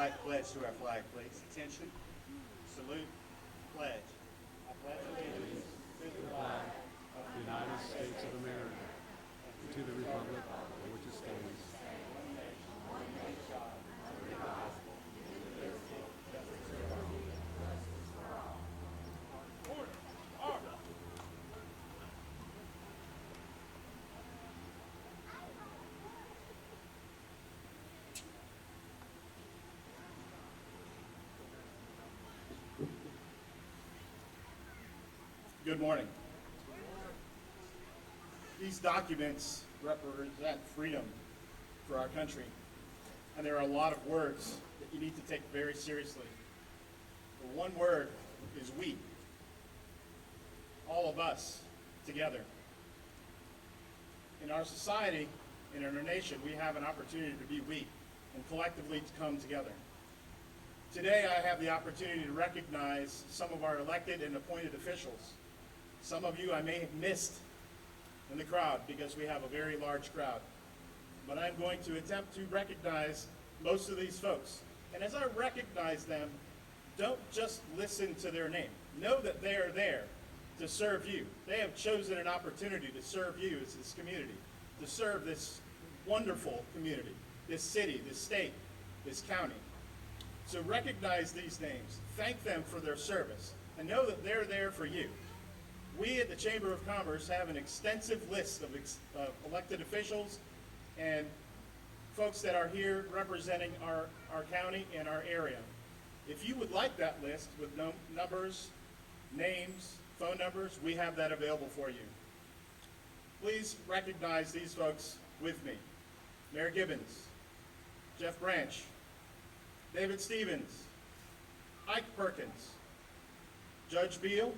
side pledge to our flag, please. Attention, salute, pledge. I pledge allegiance to the flag of the United States of America, and to the republic for which it stands, one nation, under God, indivisible, justice for all. Order. Order. Good morning. These documents represent freedom for our country, and there are a lot of words that you need to take very seriously. The one word is we. All of us together. In our society, in our nation, we have an opportunity to be we and collectively to come together. Today, I have the opportunity to recognize some of our elected and appointed officials. Some of you I may have missed in the crowd because we have a very large crowd. But I'm going to attempt to recognize most of these folks. And as I recognize them, don't just listen to their name. Know that they are there to serve you. They have chosen an opportunity to serve you as this community, to serve this wonderful community, this city, this state, this county. So recognize these names, thank them for their service, and know that they're there for you. We at the Chamber of Commerce have an extensive list of elected officials and folks that are here representing our county and our area. If you would like that list with numbers, names, phone numbers, we have that available for you. Please recognize these folks with me. Mayor Gibbons, Jeff Branch, David Stevens, Ike Perkins, Judge Beal,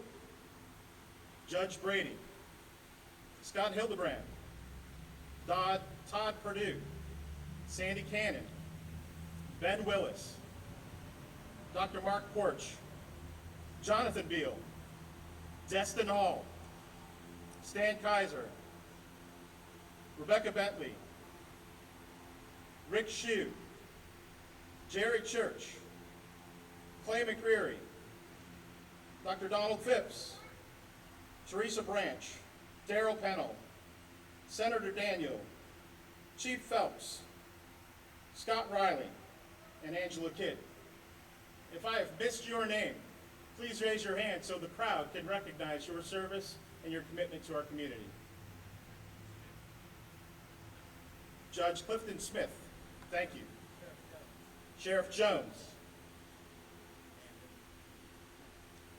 Judge Brady, Scott Hildebrand, Todd Perdue, Sandy Cannon, Ben Willis, Dr. Mark Porch, Jonathan Beal, Destin Hall, Stan Kaiser, Rebecca Bentley, Rick Shue, Jerry Church, Clay McCreary, Dr. Donald Phipps, Teresa Branch, Darrell Pennell, Senator Daniel, Chief Phelps, Scott Riley, and Angela Kidd. If I have missed your name, please raise your hand so the crowd can recognize your service and your commitment to our community. Judge Clifton Smith, thank you. Sheriff Jones.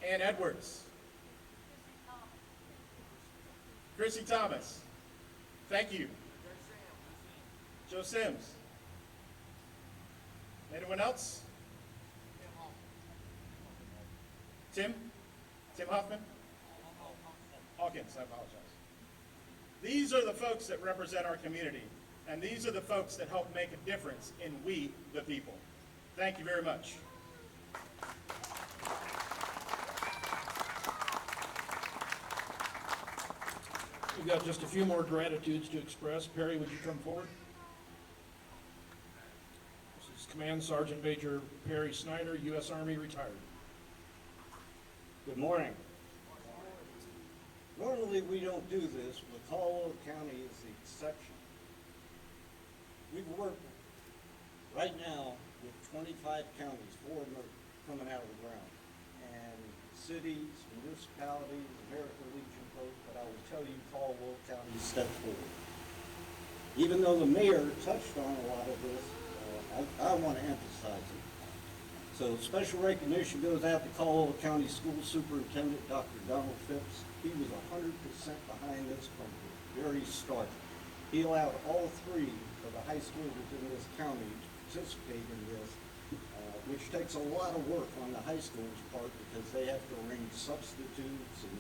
Ann Edwards. Chrissy Thomas, thank you. Joe Sims. Anyone else? Tim Huffman? Hawkins, I apologize. These are the folks that represent our community, and these are the folks that help make a difference in we, the people. Thank you very much. We've got just a few more gratitudes to express. Perry, would you come forward? This is Command Sergeant Major Perry Snyder, U.S. Army, retired. Good morning. Normally we don't do this, but Caldwell County is the exception. We work right now with 25 counties, 4 of them are coming out of the ground, and cities, municipalities, American Legion folks, but I will tell you Caldwell County stepped forward. Even though the mayor touched on a lot of this, I want to emphasize it. So special recognition goes out to Caldwell County School Superintendent Dr. Donald Phipps. He was 100% behind this from the very start. He allowed all 3 of the high schools in this county to participate in this, which takes a lot of work on the high school's part because they have to arrange substitutes and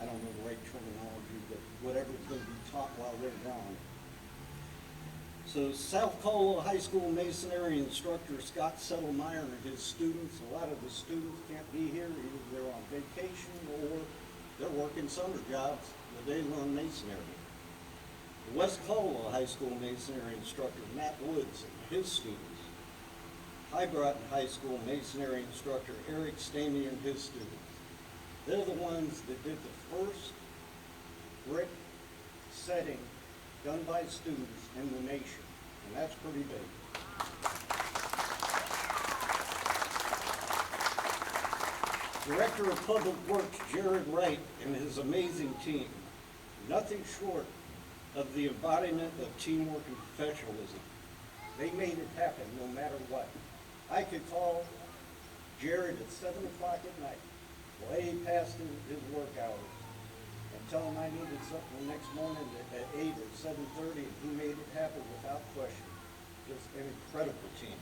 I don't know the right terminology, but whatever's going to be taught while they're gone. So South Caldwell High School masonry instructor Scott Settlemeyer and his students, a lot of the students can't be here, either they're on vacation or they're working summer jobs where they learn masonry. The West Caldwell High School masonry instructor Matt Woods his students. Highbroughton High School masonry instructor Eric Stamey and his students. They're the ones that did the first brick setting done by students in the nation, and that's pretty big. Director of Public Works Jared Wright and his amazing team, nothing short of the embodiment of teamwork and professionalism. They made it happen no matter what. I could call Jared at 7 o'clock at night, way past his work hours, and tell him I needed something the next morning at 8 or 7:30, and he made it happen without question. Just an incredible team.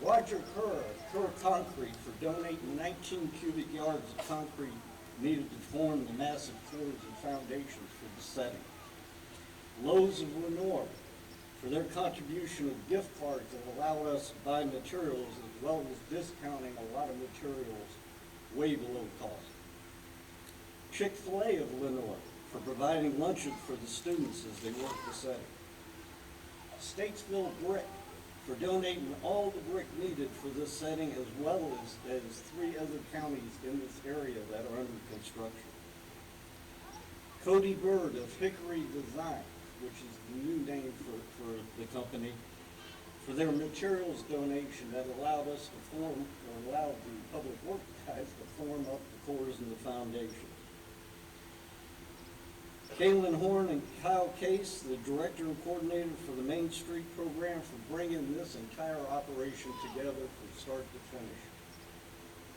Roger Kerr of Kerr Concrete for donating 19 cubic yards of concrete needed to form the massive floors and foundations for the setting. Lowe's of Lenoir for their contribution of gift cards that allowed us to buy materials as well as discounting a lot of materials way below cost. Chick-fil-A of Lenoir for providing luncheon for the students as they worked the setting. Statesville Brick for donating all the brick needed for this setting, as well as 3 other counties in this area that are under construction. Cody Bird of Hickory Design, which is the new name for the company, for their materials donation that allowed us to form, or allowed the public works guys to form up the cores and the foundation. Kaylin Horn and Kyle Case, the director and coordinator for the Main Street program, for bringing this entire operation together from start to finish.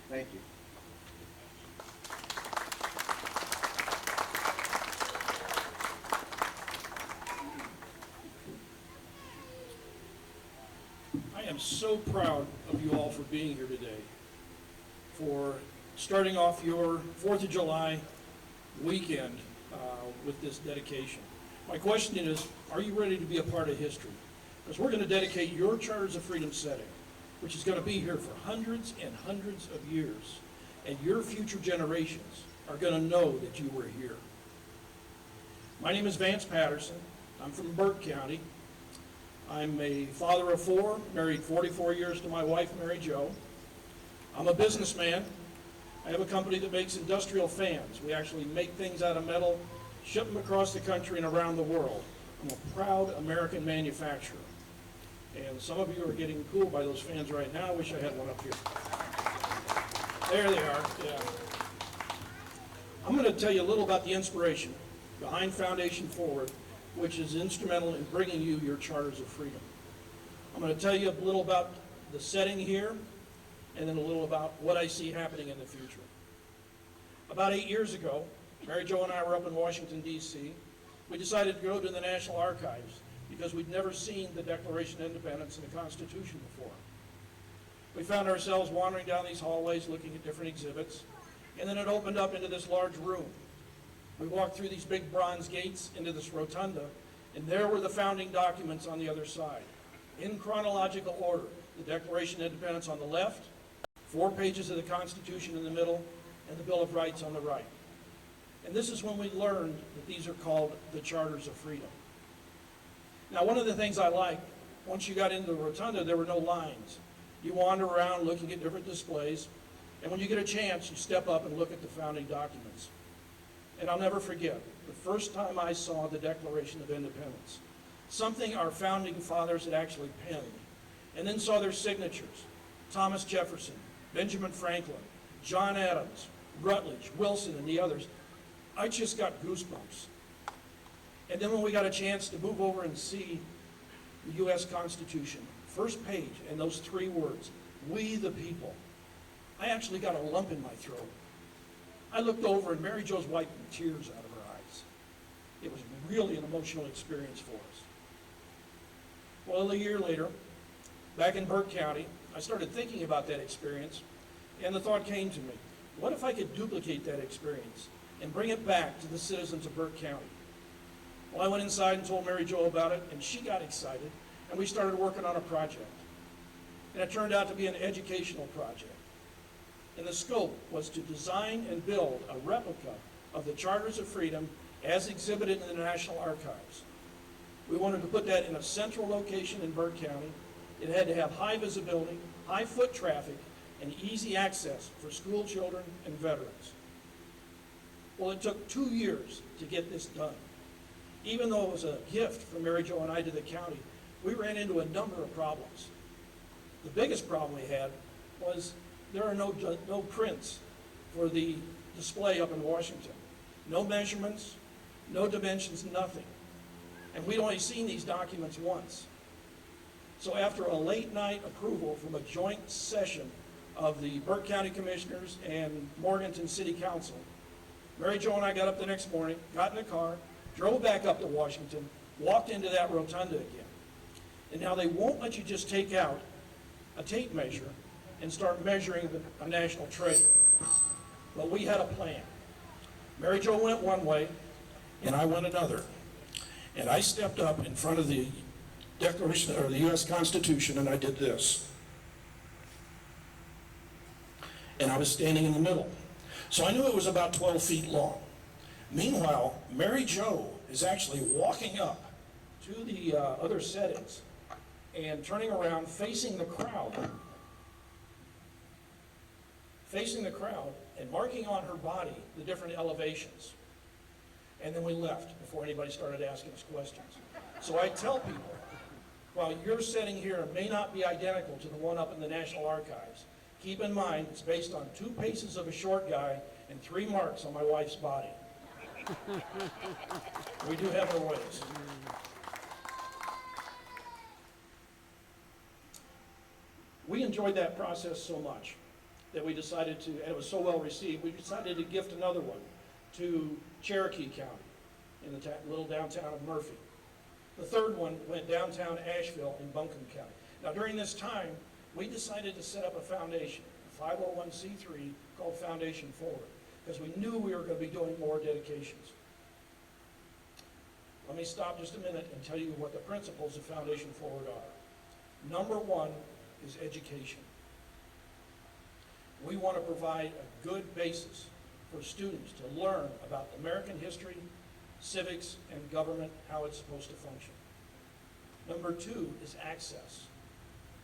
Thank you. I am so proud of you all for being here today, for starting off your 4th of July weekend with this dedication. My question is, are you ready to be a part of history? Because we're going to dedicate your Charters of Freedom setting, which is going to be here for hundreds and hundreds of years, and your future generations are going to know that you were here. My name is Vance Patterson. I'm from Burke County. I'm a father of 4, married 44 years to my wife, Mary Jo. I'm a businessman. I have a company that makes industrial fans. We actually make things out of metal, ship them across the country and around the world. I'm a proud American manufacturer. And some of you are getting cooled by those fans right now. I wish I had one up here. There they are, yeah. I'm going to tell you a little about the inspiration behind Foundation Forward, which is instrumental in bringing you your Charters of Freedom. I'm going to tell you a little about the setting here, and then a little about what I see happening in the future. About 8 years ago, Mary Jo and I were up in Washington, D.C. We decided to go to the National Archives because we'd never seen the Declaration of Independence and the Constitution before. We found ourselves wandering down these hallways looking at different exhibits, and then it opened up into this large room. We walked through these big bronze gates into this rotunda, and there were the founding documents on the other side, in chronological order. The Declaration of Independence on the left, 4 pages of the Constitution in the middle, and the Bill of Rights on the right. And this is when we learned that these are called the Charters of Freedom. Now, one of the things I liked, once you got into the rotunda, there were no lines. You wander around looking at different displays, and when you get a chance, you step up and look at the founding documents. And I'll never forget, the first time I saw the Declaration of Independence, something our founding fathers had actually penned, and then saw their signatures: Thomas Jefferson, Benjamin Franklin, John Adams, Rutledge, Wilson, and the others. I just got goosebumps. And then when we got a chance to move over and see the U.S. Constitution, first page, and those 3 words, "We the people," I actually got a lump in my throat. I looked over and Mary Jo's wiping tears out of her eyes. It was really an emotional experience for us. Well, a year later, back in Burke County, I started thinking about that experience, and the thought came to me, what if I could duplicate that experience and bring it back to the citizens of Burke County? Well, I went inside and told Mary Jo about it, and she got excited, and we started working on a project. And it turned out to be an educational project. And the scope was to design and build a replica of the Charters of Freedom as exhibited in the National Archives. We wanted to put that in a central location in Burke County. It had to have high visibility, high foot traffic, and easy access for school children and veterans. Well, it took 2 years to get this done. Even though it was a gift from Mary Jo and I to the county, we ran into a number of problems. The biggest problem we had was there are no prints for the display up in Washington. No measurements, no dimensions, nothing. And we'd only seen these documents once. So after a late night approval from a joint session of the Burke County Commissioners and Morganton City Council, Mary Jo and I got up the next morning, got in the car, drove back up to Washington, walked into that rotunda again. And now they won't let you just take out a tape measure and start measuring a national treasure. But we had a plan. Mary Jo went one way, and I went another. And I stepped up in front of the Declaration, or the U.S. Constitution, and I did this. And I was standing in the middle. So I knew it was about 12 feet long. Meanwhile, Mary Jo is actually walking up to the other settings and turning around, facing the crowd, and marking on her body the different elevations. And then we left before anybody started asking us questions. So I tell people, while your setting here may not be identical to the one up in the National Archives, keep in mind it's based on 2 paces of a short guy and 3 marks on my wife's body. We do have our ways. We enjoyed that process so much that we decided to, and it was so well received, we decided to gift another one to Cherokee County in the little downtown of Murphy. The third one went downtown Asheville in Buncombe County. Now during this time, we decided to set up a foundation, a 501c3 called Foundation Forward, because we knew we were going to be doing more dedications. Let me stop just a minute and tell you what the principles of Foundation Forward are. Number 1 is education. We want to provide a good basis for students to learn about American history, civics, and government, how it's supposed to function. Number 2 is access.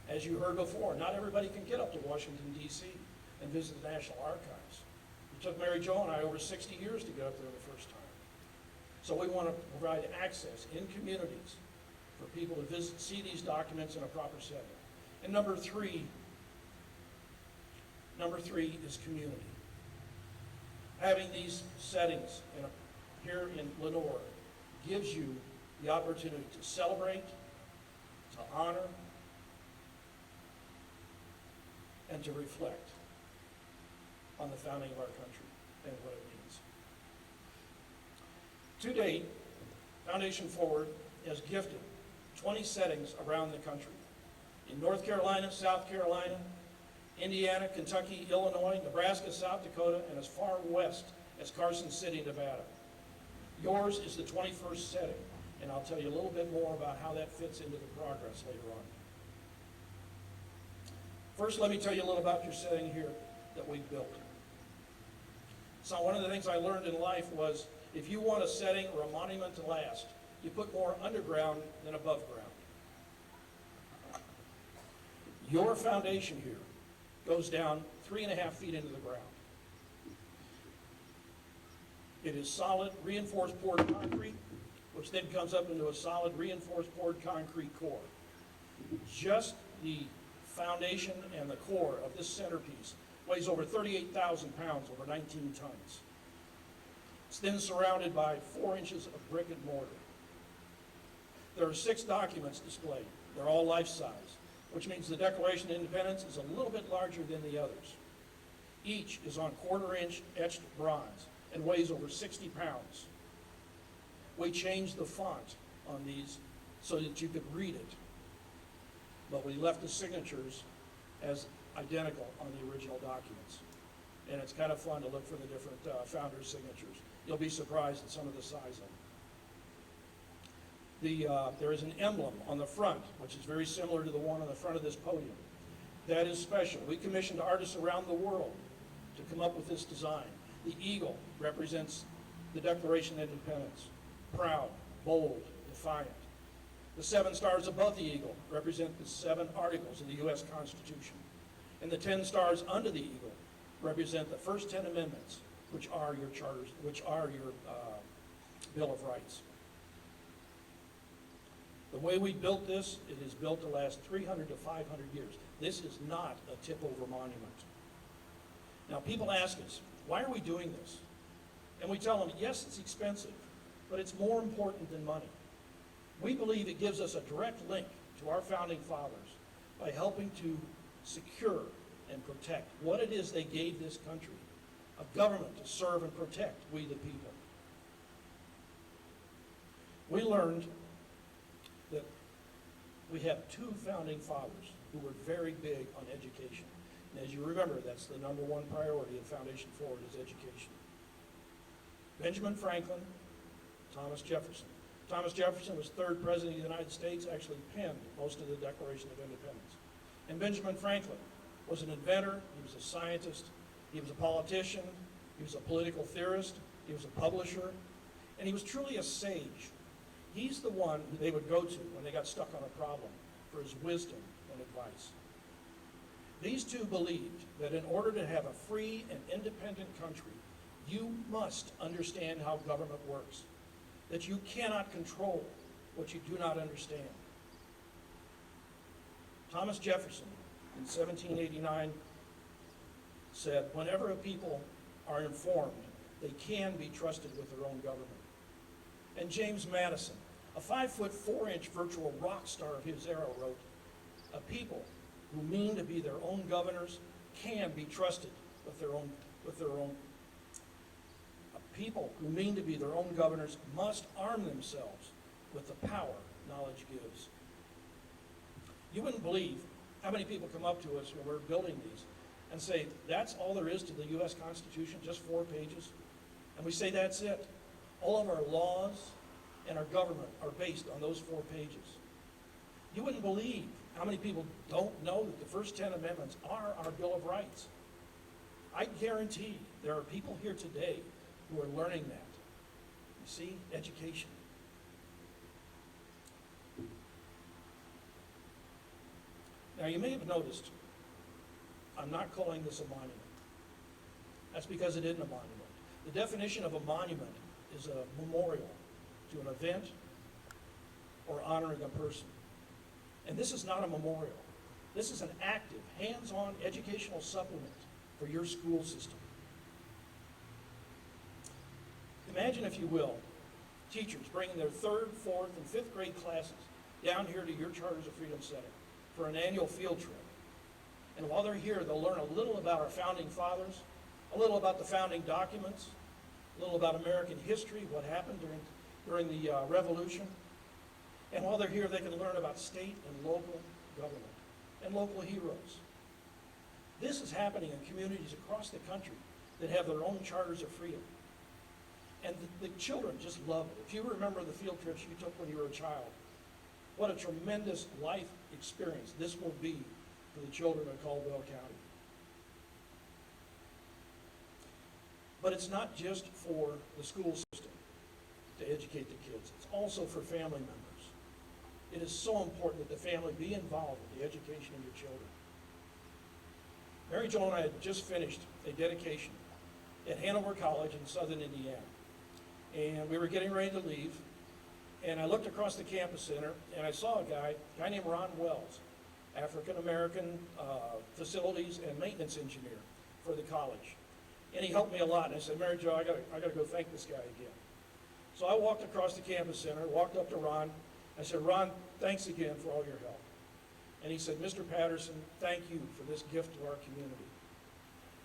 As you heard before, not everybody can get up to Washington, D.C. and visit the National Archives. It took Mary Jo and I over 60 years to get up there the first time. So we want to provide access in communities for people to visit, see these documents in a proper setting. And number three is community. Having these settings here in Lenoir gives you the opportunity to celebrate, to honor, and to reflect on the founding of our country and what it means. To date, Foundation Forward has gifted 20 settings around the country. In North Carolina, South Carolina, Indiana, Kentucky, Illinois, Nebraska, South Dakota, and as far west as Carson City, Nevada. Yours is the 21st setting, and I'll tell you a little bit more about how that fits into the progress later on. First, let me tell you a little about your setting here that we've built. So one of the things I learned in life was if you want a setting or a monument to last, you put more underground than above ground. Your foundation here goes down 3.5 feet into the ground. It is solid reinforced poured concrete, which then comes up into a solid reinforced poured concrete core. Just the foundation and the core of this centerpiece weighs over 38,000 pounds, over 19 tons. It's then surrounded by 4 inches of brick and mortar. There are 6 documents displayed. They're all life-size, which means the Declaration of Independence is a little bit larger than the others. Each is on 1/4-inch etched bronze and weighs over 60 pounds. We changed the font on these so that you could read it, but we left the signatures as identical on the original documents. And it's kind of fun to look for the different founders' signatures. You'll be surprised at some of the size of them. There is an emblem on the front, which is very similar to the one on the front of this podium. That is special. We commissioned artists around the world to come up with this design. The eagle represents the Declaration of Independence. Proud, bold, defiant. The 7 stars above the eagle represent the 7 articles of the U.S. Constitution. And the 10 stars under the eagle represent the first 10 amendments, which are your charters, which are your Bill of Rights. The way we built this, it is built to last 300 to 500 years. This is not a tip-over monument. Now, people ask us, why are we doing this? And we tell them, yes, it's expensive, but it's more important than money. We believe it gives us a direct link to our founding fathers by helping to secure and protect what it is they gave this country, a government to serve and protect we the people. We learned that we have 2 founding fathers who were very big on education. And as you remember, that's the number 1 priority of Foundation Forward is education. Benjamin Franklin, Thomas Jefferson. Thomas Jefferson was 3rd President of the United States, actually penned most of the Declaration of Independence. And Benjamin Franklin was an inventor, he was a scientist, he was a politician, he was a political theorist, he was a publisher, and he was truly a sage. He's the one who they would go to when they got stuck on a problem for his wisdom and advice. These 2 believed that in order to have a free and independent country, you must understand how government works, that you cannot control what you do not understand. Thomas Jefferson, in 1789, said, whenever a people are informed, they can be trusted with their own government. And James Madison, a 5'4" virtual rock star of his era, wrote, a people who mean to be their own governors can be trusted with their own. People who mean to be their own governors must arm themselves with the power knowledge gives. You wouldn't believe how many people come up to us when we're building these and say, that's all there is to the U.S. Constitution, just 4 pages? And we say, that's it. All of our laws and our government are based on those 4 pages. You wouldn't believe how many people don't know that the first 10 amendments are our Bill of Rights. I guarantee there are people here today who are learning that. You see, education. Now, you may have noticed, I'm not calling this a monument. That's because it isn't a monument. The definition of a monument is a memorial to an event or honoring a person. And this is not a memorial. This is an active, hands-on educational supplement for your school system. Imagine, if you will, teachers bringing their 3rd, 4th, and 5th grade classes down here to your Charters of Freedom Center for an annual field trip. And while they're here, they'll learn a little about our founding fathers, a little about the founding documents, a little about American history, what happened during the Revolution. And while they're here, they can learn about state and local government and local heroes. This is happening in communities across the country that have their own Charters of Freedom. And the children just love it. If you remember the field trips you took when you were a child, what a tremendous life experience this will be for the children of Caldwell County. But it's not just for the school system to educate the kids. It's also for family members. It is so important that the family be involved in the education of your children. Mary Jo and I had just finished a dedication at Hanover College in southern Indiana. And we were getting ready to leave, and I looked across the campus center, and I saw a guy named Ron Wells, African-American facilities and maintenance engineer for the college. And he helped me a lot, and I said, Mary Jo, I gotta go thank this guy again. So I walked across the campus center, walked up to Ron. I said, Ron, thanks again for all your help. And he said, Mr. Patterson, thank you for this gift to our community.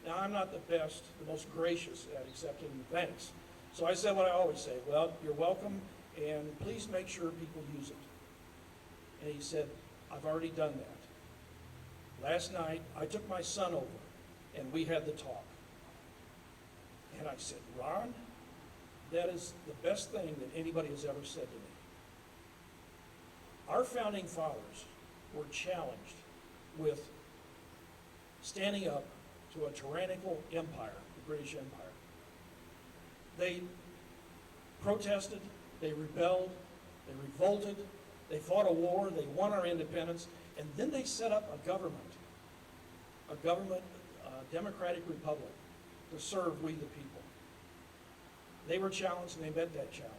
Now, I'm not the best, the most gracious at accepting thanks. So I said what I always say, well, you're welcome, and please make sure people use it. And he said, I've already done that. Last night, I took my son over, and we had the talk. And I said, Ron, that is the best thing that anybody has ever said to me. Our founding fathers were challenged with standing up to a tyrannical empire, the British Empire. They protested, they rebelled, they revolted, They fought a war, they won our independence, and then they set up a government, democratic republic, to serve we the people. They were challenged and they met that challenge.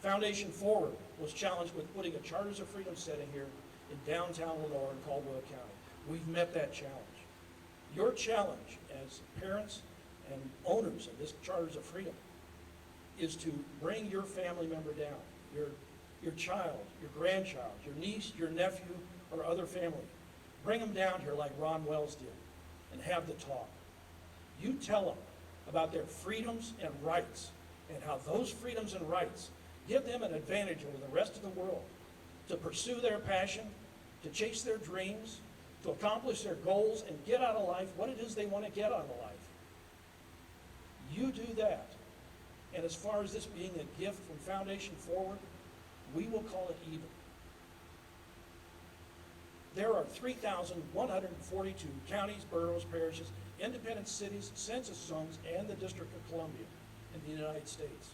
Foundation Forward was challenged with putting a Charters of Freedom setting here in downtown Lenoir in Caldwell County. We've met that challenge. Your challenge as parents and owners of this Charters of Freedom is to bring your family member down, your child, your grandchild, your niece, your nephew, or other family. Bring them down here like Ron Wells did and have the talk. You tell them about their freedoms and rights and how those freedoms and rights give them an advantage over the rest of the world to pursue their passion, to chase their dreams, to accomplish their goals and get out of life what it is they want to get out of life. You do that. And as far as this being a gift from Foundation Forward, we will call it even. There are 3,142 counties, boroughs, parishes, independent cities, census zones, and the District of Columbia in the United States.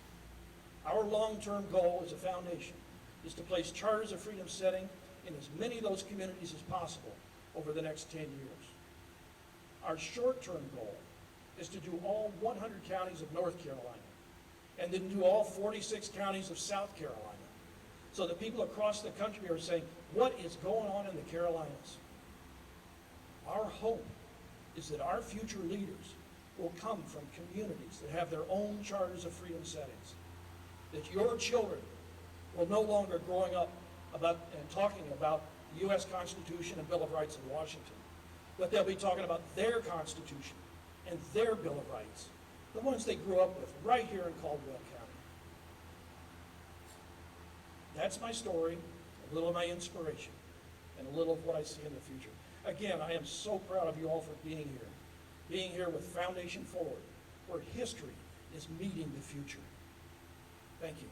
Our long-term goal as a foundation is to place Charters of Freedom setting in as many of those communities as possible over the next 10 years. Our short-term goal is to do all 100 counties of North Carolina and then do all 46 counties of South Carolina, so that people across the country are saying, what is going on in the Carolinas? Our hope is that our future leaders will come from communities that have their own Charters of Freedom settings, that your children will no longer growing up about and talking about the U.S. Constitution and Bill of Rights in Washington, but they'll be talking about their Constitution and their Bill of Rights, the ones they grew up with right here in Caldwell County. That's my story, a little of my inspiration, and a little of what I see in the future. Again, I am so proud of you all for being here with Foundation Forward, where history is meeting the future. Thank you.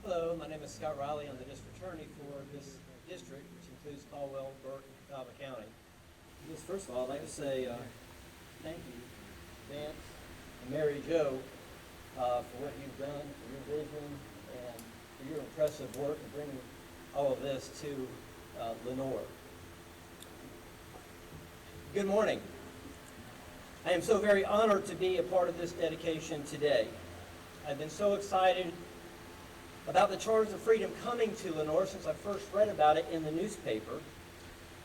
Hello, my name is Scott Riley. I'm the district attorney for this district, which includes Caldwell, Burke, and Catawba County. Just first of all, I'd like to say thank you, Vance and Mary Jo, for what you've done, for your vision, and for your impressive work in bringing all of this to Lenoir. Good morning. I am so very honored to be a part of this dedication today. I've been so excited about the Charters of Freedom coming to Lenoir since I first read about it in the newspaper.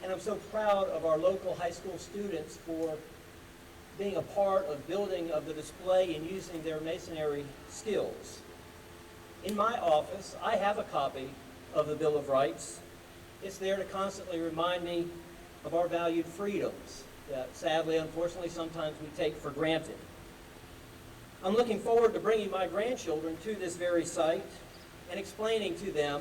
And I'm so proud of our local high school students for being a part of building of the display and using their masonry skills. In my office, I have a copy of the Bill of Rights. It's there to constantly remind me of our valued freedoms that sadly, unfortunately, sometimes we take for granted. I'm looking forward to bringing my grandchildren to this very site and explaining to them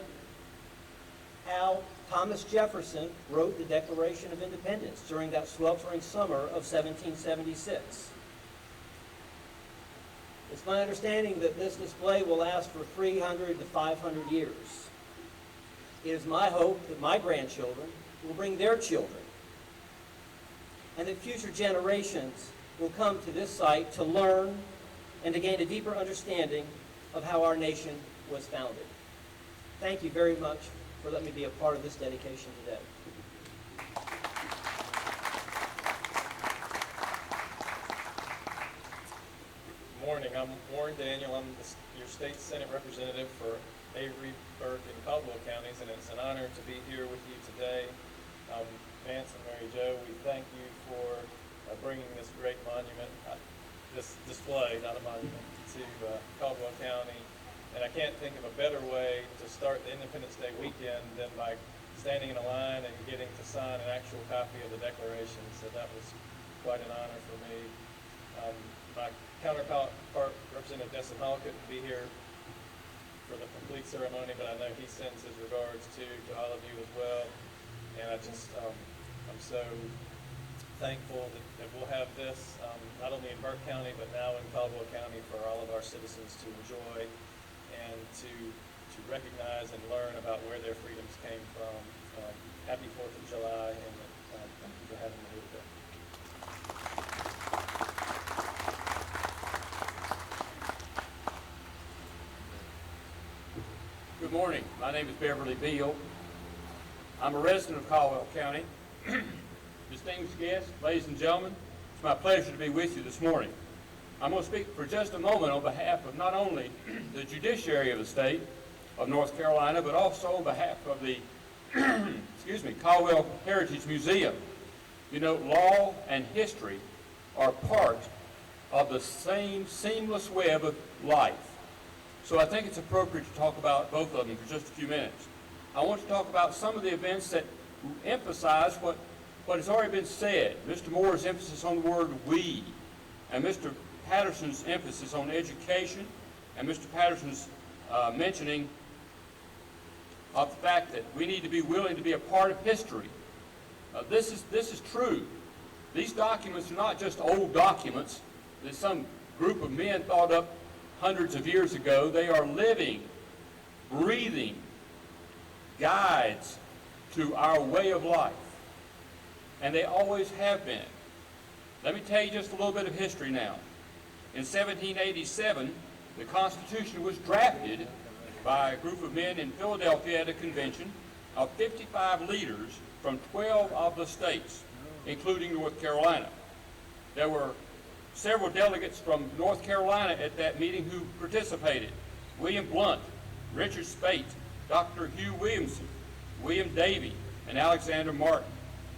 how Thomas Jefferson wrote the Declaration of Independence during that sweltering summer of 1776. It's my understanding that this display will last for 300 to 500 years. It is my hope that my grandchildren will bring their children, and that future generations will come to this site to learn and to gain a deeper understanding of how our nation was founded. Thank you very much for letting me be a part of this dedication today. Good morning. I'm Warren Daniel. I'm your state Senate representative for Avery, Burke, and Caldwell counties, and it's an honor to be here with you today. Vance and Mary Jo, we thank you for bringing this great monument, this display, not a monument, to Caldwell County. And I can't think of a better way to start the Independence Day weekend than by standing in a line and getting to sign an actual copy of the Declaration. So that was quite an honor for me. My counterpart, Representative Desson Hall, couldn't be here for the complete ceremony, but I know he sends his regards to all of you as well. And I just, I'm so thankful that we'll have this, not only in Burke County, but now in Caldwell County for all of our citizens to enjoy and to to recognize and learn about where their freedoms came from. Happy 4th of July, and thank you for having me here today. Good morning. My name is Beverly Beal. I'm a resident of Caldwell County. Distinguished guests, ladies and gentlemen, it's my pleasure to be with you this morning. I'm going to speak for just a moment on behalf of not only the judiciary of the state of North Carolina, but also on behalf of the Caldwell Heritage Museum. You know, law and history are part of the same seamless web of life. So I think it's appropriate to talk about both of them for just a few minutes. I want to talk about some of the events that emphasize what has already been said. Mr. Moore's emphasis on the word we, and Mr. Patterson's emphasis on education, and Mr. Patterson's mentioning of the fact that we need to be willing to be a part of history. This is true. These documents are not just old documents that some group of men thought up hundreds of years ago. They are living, breathing guides to our way of life. And they always have been. Let me tell you just a little bit of history now. In 1787, the Constitution was drafted by a group of men in Philadelphia at a convention of 55 leaders from 12 of the states, including North Carolina. There were several delegates from North Carolina at that meeting who participated. William Blount, Richard Speight, Dr. Hugh Williamson, William Davie, and Alexander Martin.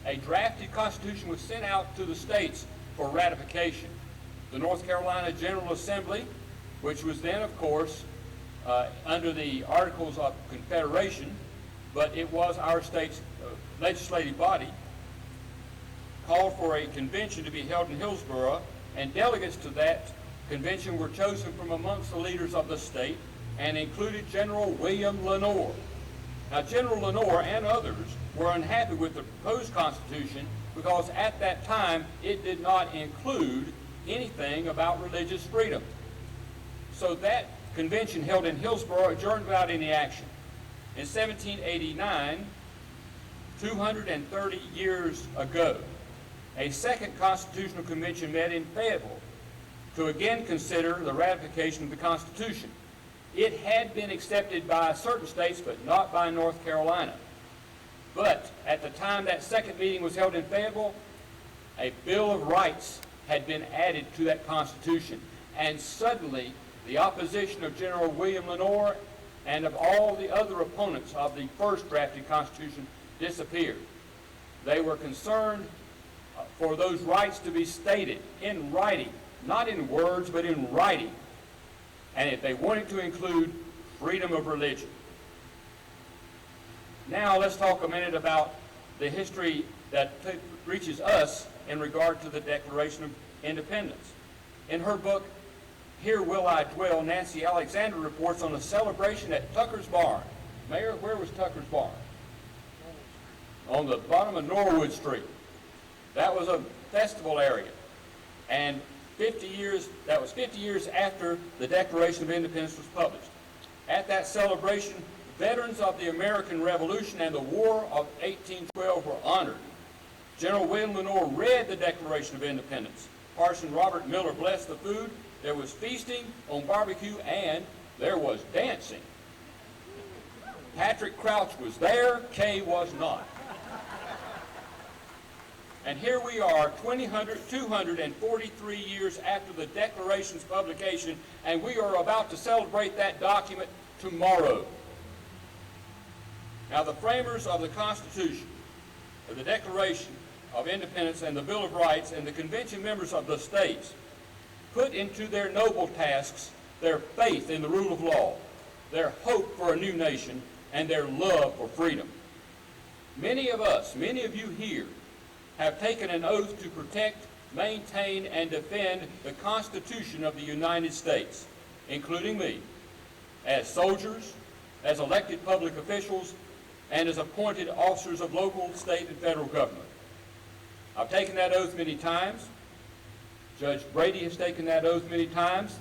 A drafted constitution was sent out to the states for ratification. The North Carolina General Assembly, which was then, of course, under the Articles of Confederation, but it was our state's legislative body, called for a convention to be held in Hillsborough, and delegates to that convention were chosen from amongst the leaders of the state and included General William Lenoir. Now, General Lenoir and others were unhappy with the proposed Constitution because at that time it did not include anything about religious freedom. So that convention held in Hillsborough adjourned without any action. In 1789, 230 years ago, a second constitutional convention met in Fayetteville to again consider the ratification of the Constitution. It had been accepted by certain states, but not by North Carolina. But at the time that second meeting was held in Fayetteville, a Bill of Rights had been added to that Constitution. And suddenly, the opposition of General William Lenoir and of all the other opponents of the first drafted Constitution disappeared. They were concerned for those rights to be stated in writing, not in words, but in writing. And if they wanted to include freedom of religion. Now let's talk a minute about the history that reaches us in regard to the Declaration of Independence. In her book, Here Will I Dwell, Nancy Alexander reports on a celebration at Tucker's Barn. Mayor, where was Tucker's Barn? On the bottom of Norwood Street. That was a festival area. And 50 years after the Declaration of Independence was published. At that celebration, veterans of the American Revolution and the War of 1812 were honored. General William Lenoir read the Declaration of Independence. Parson Robert Miller blessed the food. There was feasting on barbecue, and there was dancing. Patrick Crouch was there, Kay was not. And here we are, 243 years after the Declaration's publication, and we are about to celebrate that document tomorrow. Now, the framers of the Constitution, of the Declaration of Independence and the Bill of Rights, and the convention members of the states put into their noble tasks their faith in the rule of law, their hope for a new nation, and their love for freedom. Many of us, many of you here, have taken an oath to protect, maintain, and defend the Constitution of the United States, including me, as soldiers, as elected public officials, and as appointed officers of local, state, and federal government. I've taken that oath many times. Judge Brady has taken that oath many times.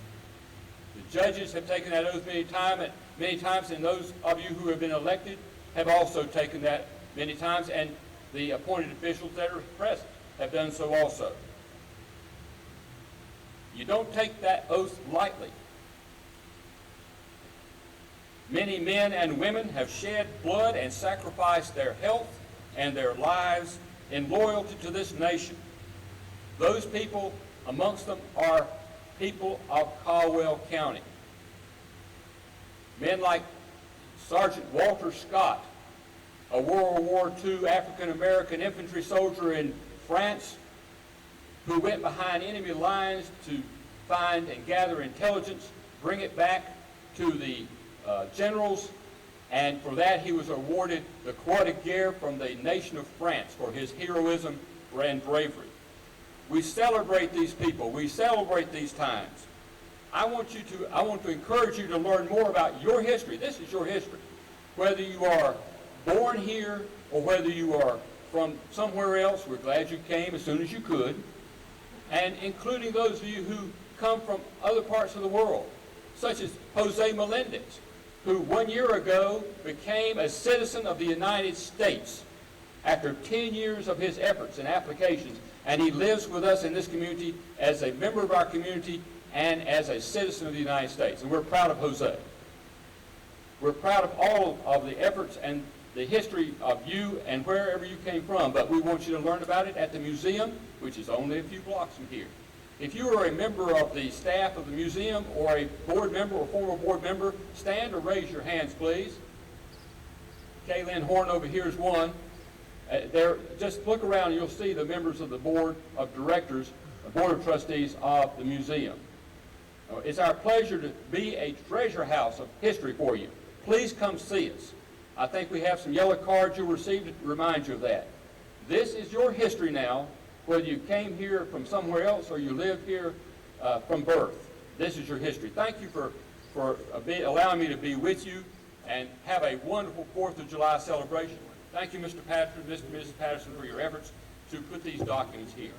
The judges have taken that oath many times, many times, and those of you who have been elected have also taken that many times, and the appointed officials that are present have done so also. You don't take that oath lightly. Many men and women have shed blood and sacrificed their health and their lives in loyalty to this nation. Those people amongst them are people of Caldwell County. Men like Sergeant Walter Scott, a World War II African-American infantry soldier in France who went behind enemy lines to find and gather intelligence, bring it back to the generals, and for that he was awarded the Croix de Guerre from the nation of France for his heroism and bravery. We celebrate these people. We celebrate these times. I want to encourage you to learn more about your history. This is your history. Whether you are born here or whether you are from somewhere else, we're glad you came as soon as you could, and including those of you who come from other parts of the world, such as Jose Melendez, who 1 year ago became a citizen of the United States after 10 years of his efforts and applications, and he lives with us in this community as a member of our community and as a citizen of the United States. And we're proud of Jose. We're proud of all of the efforts and the history of you and wherever you came from, but we want you to learn about it at the museum, which is only a few blocks from here. If you are a member of the staff of the museum or a board member or former board member, stand or raise your hands, please. Kaylin Horn over here is one. Just look around and you'll see the members of the board of directors, the board of trustees of the museum. It's our pleasure to be a treasure house of history for you. Please come see us. I think we have some yellow cards you'll receive to remind you of that. This is your history now, whether you came here from somewhere else or you live here from birth. This is your history. Thank you for allowing me to be with you, and have a wonderful 4th of July celebration. Thank you, Mr. Patterson, Mr. and Mrs. Patterson, for your efforts to put these documents here.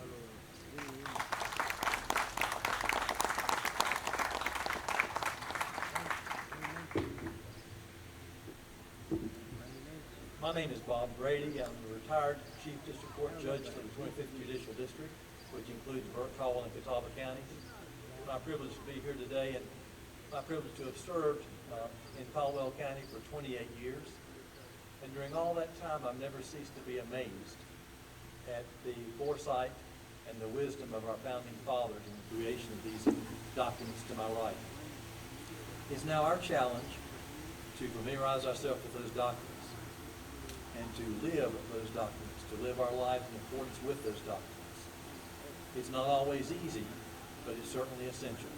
My name is Bob Grady. I'm the retired Chief District Court Judge for the 25th Judicial District, which includes Burke, Caldwell, and Catawba counties. It's my privilege to be here today, and my privilege to have served in Caldwell County for 28 years. And during all that time, I've never ceased to be amazed at the foresight and the wisdom of our founding fathers in the creation of these documents to my right. It's now our challenge to familiarize ourselves with those documents and to live those documents, to live our lives in accordance with those documents. It's not always easy, but it's certainly essential.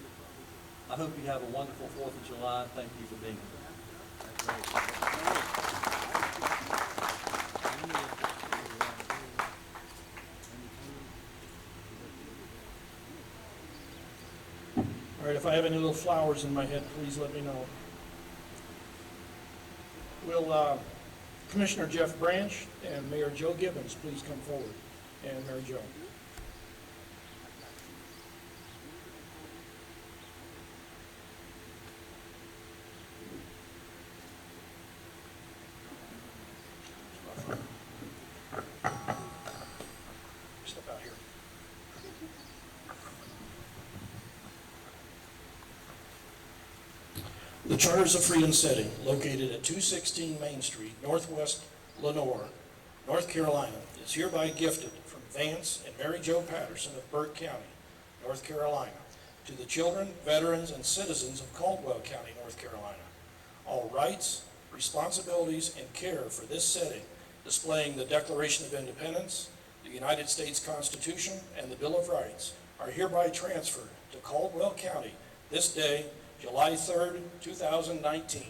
I hope you have a wonderful 4th of July. Thank you for being here. All right, if I have any little flowers in my head, please let me know. Will Commissioner Jeff Branch and Mayor Joe Gibbons please come forward? And Mayor Joe. Step out here. The Charters of Freedom setting, located at 216 Main Street, Northwest Lenoir, North Carolina, is hereby gifted from Vance and Mary Jo Patterson of Burke County, North Carolina, to the children, veterans, and citizens of Caldwell County, North Carolina. All rights, responsibilities, and care for this setting, displaying the Declaration of Independence, the United States Constitution, and the Bill of Rights, are hereby transferred to Caldwell County this day, July 3rd, 2019.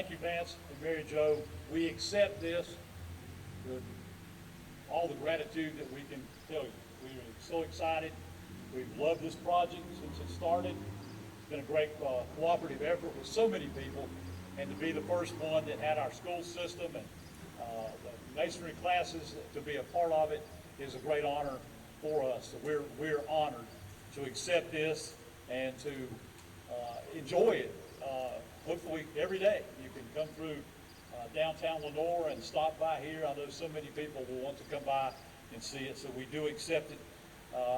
Thank you, Vance and Mary Jo. We accept this with all the gratitude that we can tell you. We are so excited. We've loved this project since it started. It's been a great cooperative effort with so many people, and to be the first one that had our school system and the masonry classes to be a part of it is a great honor for us. So we're honored to accept this and to enjoy it. Hopefully every day you can come through downtown Lenoir and stop by here. I know so many people will want to come by and see it, so we do accept it,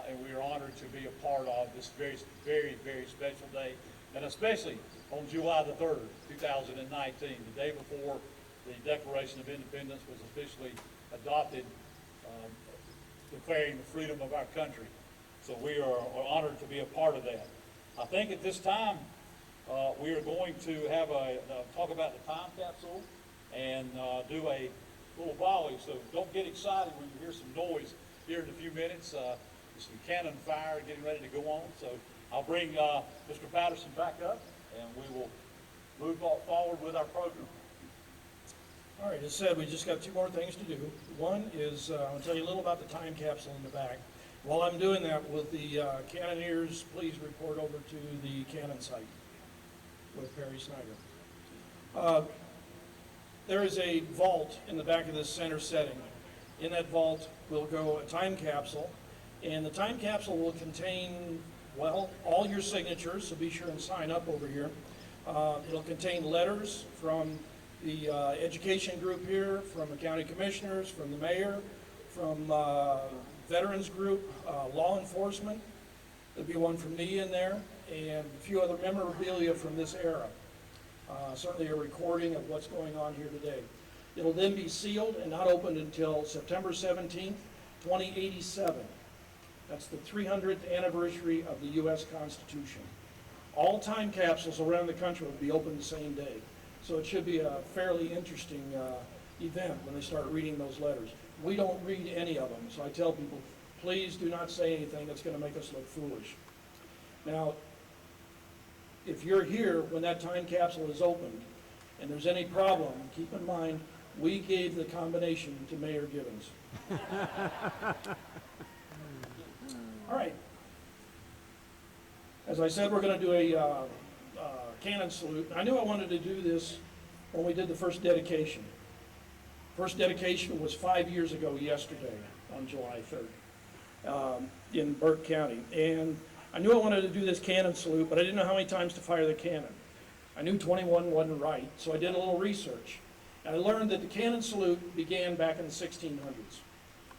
and we are honored to be a part of this very, very, very special day, and especially on July the 3rd, 2019, the day before the Declaration of Independence was officially adopted, declaring the freedom of our country. So we are honored to be a part of that. I think at this time, we are going to have talk about the time capsule and do a little volley. So don't get excited when you hear some noise here in a few minutes. There's some cannon fire getting ready to go on. So I'll bring Mr. Patterson back up, and we will move forward with our program. All right, as said, we just got two more things to do. One is, I'll tell you a little about the time capsule in the back. While I'm doing that, will the cannoneers please report over to the cannon site with Perry Snyder. There is a vault in the back of this center setting. In that vault will go a time capsule, and the time capsule will contain, well, all your signatures, so be sure and sign up over here. It'll contain letters from the education group here, from the county commissioners, from the mayor, from veterans group, law enforcement. There'll be one from me in there, and a few other memorabilia from this era. Certainly a recording of what's going on here today. It'll then be sealed and not opened until September 17th, 2087. That's the 300th anniversary of the U.S. Constitution. All time capsules around the country will be opened the same day. So it should be a fairly interesting event when they start reading those letters. We don't read any of them, so I tell people, please do not say anything that's going to make us look foolish. Now, if you're here when that time capsule is opened and there's any problem, keep in mind, we gave the combination to Mayor Gibbons. All right. As I said, we're going to do a cannon salute. I knew I wanted to do this when we did the first dedication. First dedication was 5 years ago yesterday on July 3rd in Burke County. And I knew I wanted to do this cannon salute, but I didn't know how many times to fire the cannon. I knew 21 wasn't right, so I did a little research. And I learned that the cannon salute began back in the 1600s.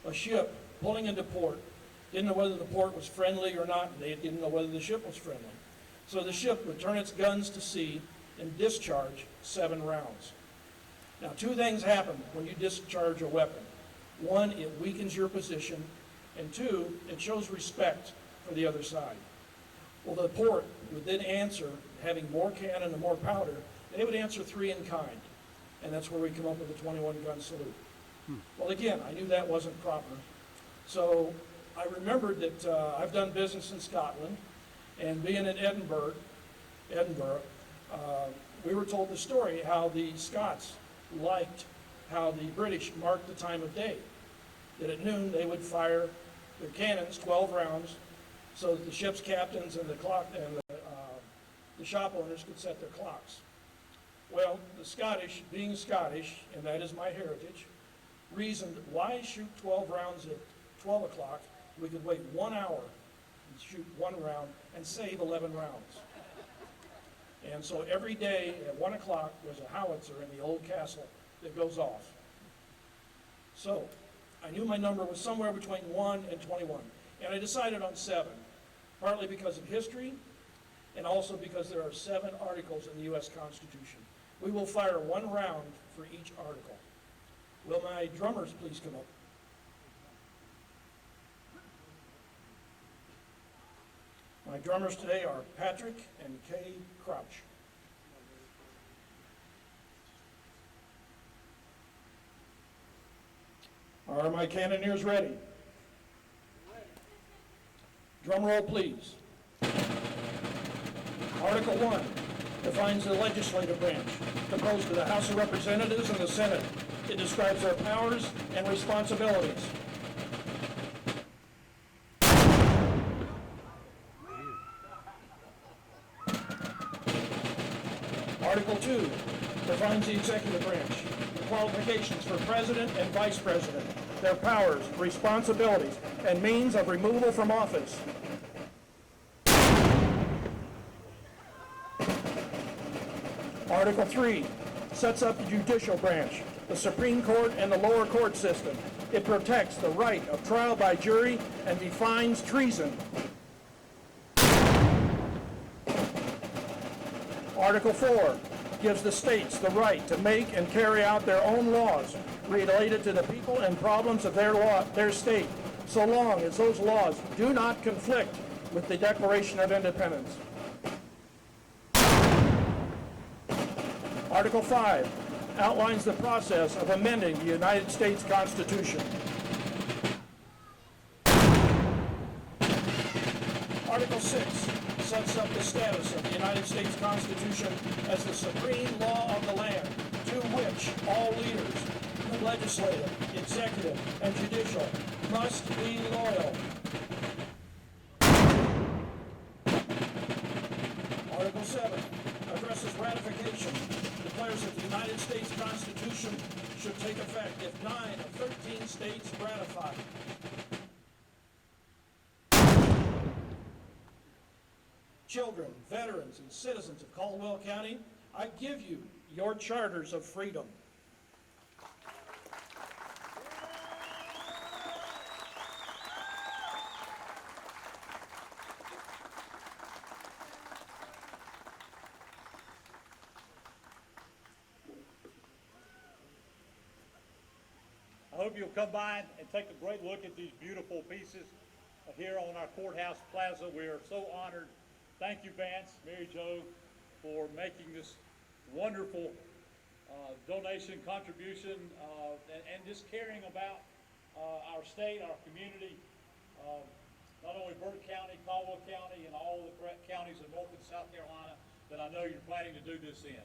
A ship pulling into port, didn't know whether the port was friendly or not. They didn't know whether the ship was friendly. So the ship would turn its guns to sea and discharge 7 rounds. Now, 2 things happen when you discharge a weapon. 1, it weakens your position, and 2, it shows respect for the other side. Well, the port would then answer, having more cannon and more powder, they would answer 3 in kind, and that's where we come up with the 21-gun salute. Well, again, I knew that wasn't proper, so I remembered that I've done business in Scotland, and being in Edinburgh, we were told the story how the Scots liked how the British marked the time of day. That at noon they would fire their cannons, 12 rounds, so that the ship's captains and the shop owners could set their clocks. Well, the Scottish, being Scottish, and that is my heritage, reasoned, why shoot 12 rounds at 12 o'clock? We could wait 1 hour and shoot 1 round and save 11 rounds. And so every day at 1 o'clock, there's a howitzer in the old castle that goes off. So I knew my number was somewhere between 1 and 21. And I decided on 7, partly because of history and also because there are 7 articles in the U.S. Constitution. We will fire 1 round for each article. Will my drummers please come up? My drummers today are Patrick and Kay Crouch. Are my cannoneers ready? Drum roll, please. Article 1, defines the legislative branch, composed of the House of Representatives and the Senate. It describes their powers and responsibilities. Article 2 defines the executive branch, the qualifications for president and vice president, their powers, responsibilities, and means of removal from office. Article 3 sets up the judicial branch, the Supreme Court and the lower court system. It protects the right of trial by jury and defines treason. Article 4 gives the states the right to make and carry out their own laws related to the people and problems of their state, so long as those laws do not conflict with the Declaration of Independence. Article 5 outlines the process of amending the United States Constitution. Article 6 sets up the status of the United States Constitution as the supreme law of the land, to which all leaders, the legislative, executive, and judicial, must be loyal. Article 7 addresses ratification, declares that the United States Constitution should take effect if 9 of 13 states ratify. Children, veterans, and citizens of Caldwell County, I give you your charters of freedom. I hope you'll come by and take a great look at these beautiful pieces here on our courthouse plaza. We are so honored. Thank you, Vance, Mary Jo, for making this wonderful donation, contribution, and just caring about our state, our community, not only Burke County, Caldwell County, and all the counties in North and South Carolina that I know you're planning to do this in.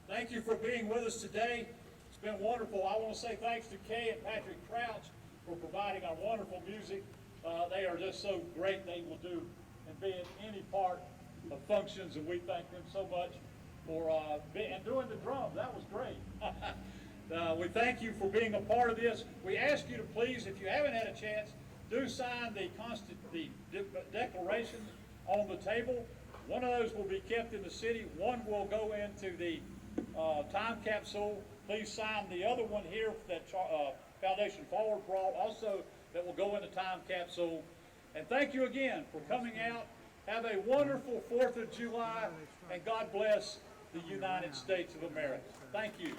Thank you for being with us today. It's been wonderful. I want to say thanks to Kay and Patrick Crouch for providing our wonderful music. They are just so great. They will do and be in any part of functions, and we thank them so much for and doing the drums. That was great. We thank you for being a part of this. We ask you to please, if you haven't had a chance, do sign the declarations on the table. One of those will be kept in the city. One will go into the time capsule. Please sign the other one here that Foundation Forward brought, also that will go in the time capsule. And thank you again for coming out. Have a wonderful 4th of July, and God bless the United States of America. Thank you.